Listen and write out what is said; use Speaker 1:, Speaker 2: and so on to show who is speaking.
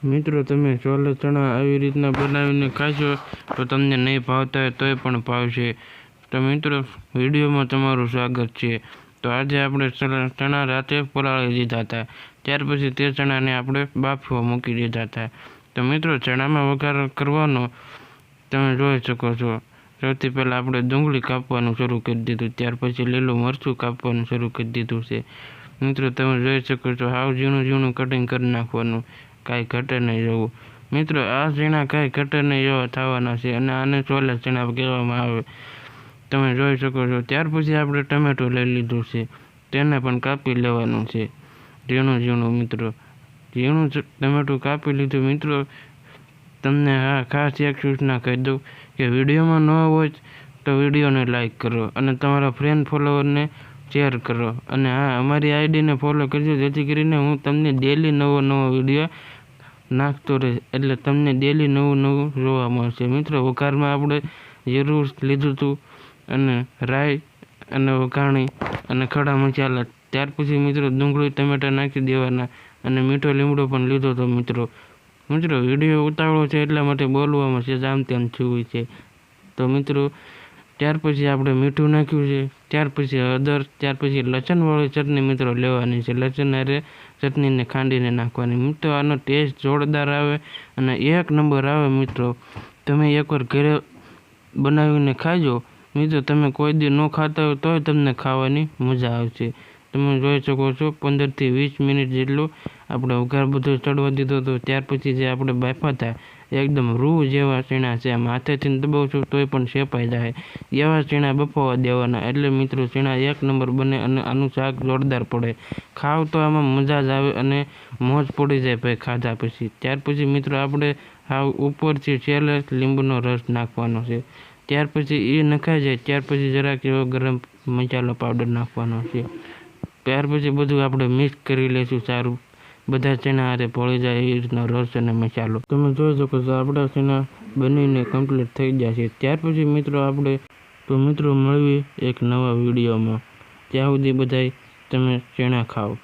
Speaker 1: મિત્રો તમે છોલે ચણા આવી રીતના બનાવીને ખાશો તો તમને નહીં ભાવતા હોય તોય પણ ભાવશે। તો મિત્રો વિડીયોમાં તમારું સ્વાગત છે। તો આજે આપણે ચણા રાતે પલાળી દીધા હતા, ત્યાર પછી તે ચણાને આપણે બાફવા મૂકી દીધા હતા। તો મિત્રો ચણામાં વઘાર કરવાનો તમે જોઈ શકો છો। સૌથી પહેલાં આપણે ડુંગળી કાપવાનું શરૂ કરી દીધું, ત્યાર પછી લીલું મરચું કાપવાનું શરૂ કરી દીધું છે। મિત્રો તમે જોઈ શકો છો હાવ ઝીણું ઝીણું કટિંગ કરી નાખવાનું, કાંઈ ઘટે નહીં જવું। મિત્રો આ ચણા કાંઈ ઘટે નહીં એવા થવાના છે અને આને છોલે ચણા કહેવામાં આવે, તમે જોઈ શકો છો। ત્યાર પછી આપણે ટમેટું લઈ લીધું છે, તેને પણ કાપી લેવાનું છે ઝીણું ઝીણું। મિત્રો ઝીણું ટમેટું કાપી લીધું। મિત્રો તમને હા ખાસ એક સૂચના કહી દઉં કે વિડીયોમાં ન હોય તો વિડીયોને લાઈક કરો અને તમારા ફ્રેન્ડ ફોલોવરને શેર કરો અને હા અમારી આઈડીને ફોલો કરજો, જેથી કરીને હું તમને ડેલી નવો વિડીયો નાખતો રહીશ, એટલે તમને ડેલી નવું જોવા મળશે। મિત્રો વઘારમાં આપણે જીરું લીધું હતું અને રાઈ અને વઘાણી અને ખડા મસાલા, ત્યાર પછી મિત્રો ડુંગળી ટમેટા નાખી દેવાના અને મીઠો લીમડો પણ લીધો હતો। મિત્રો વિડીયો ઉતાવળો છે એટલા માટે બોલવામાં છે આમ તેમ થયું છે। તો મિત્રો ત્યાર પછી આપણે મીઠું નાખ્યું છે, ત્યાર પછી હળદર, ત્યાર પછી લસણવાળી ચટણી મિત્રો લેવાની છે, લસણ હારે ચટણીને ખાંડીને નાખવાની। મિત્રો આનો ટેસ્ટ જોરદાર આવે અને એક નંબર આવે। મિત્રો તમે એકવાર ઘરે બનાવીને ખાજો। મિત્રો તમે કોઈ દી ન ખાતા હોય તોય તમને ખાવાની મજા આવશે। તમે જોઈ શકો છો 15 થી 20 મિનિટ જેટલું આપણે વઘાર બધો ચડવા દીધો હતો, ત્યાર પછી જે આપણે બાફા હતા એકદમ રૂ જેવા ચણા છે, આમ હાથેથી દબાવશું તોય પણ શેપાઈ જાય એવા ચણા બફાવા દેવાના, એટલે મિત્રો ચણા એક નંબર બને અને આનું શાક જોરદાર પડે। ખાવ તો આમાં મજા જ આવે અને મોજ પડી જાય ભાઈ ખાધા પછી। ત્યાર પછી મિત્રો આપણે હાવ ઉપરથી છેલ્લે લીંબુનો રસ નાખવાનો છે, ત્યાર પછી એ નખાઈ જાય ત્યાર પછી જરાક એવો ગરમ મસાલો પાવડર નાખવાનો છે, ત્યાર પછી બધું આપણે મિક્સ કરી લઈશું સારું, બધા ચણા હારે ભળી જાય એ રીતનો રસ અને મસાલો। તમે જોઈ શકો છો આપણા ચણા બનીને કમ્પ્લીટ થઈ ગયા છે। ત્યાર પછી મિત્રો મળવી એક નવા વિડીયોમાં, ત્યાં સુધી બધાય તમે ચણા ખાઓ।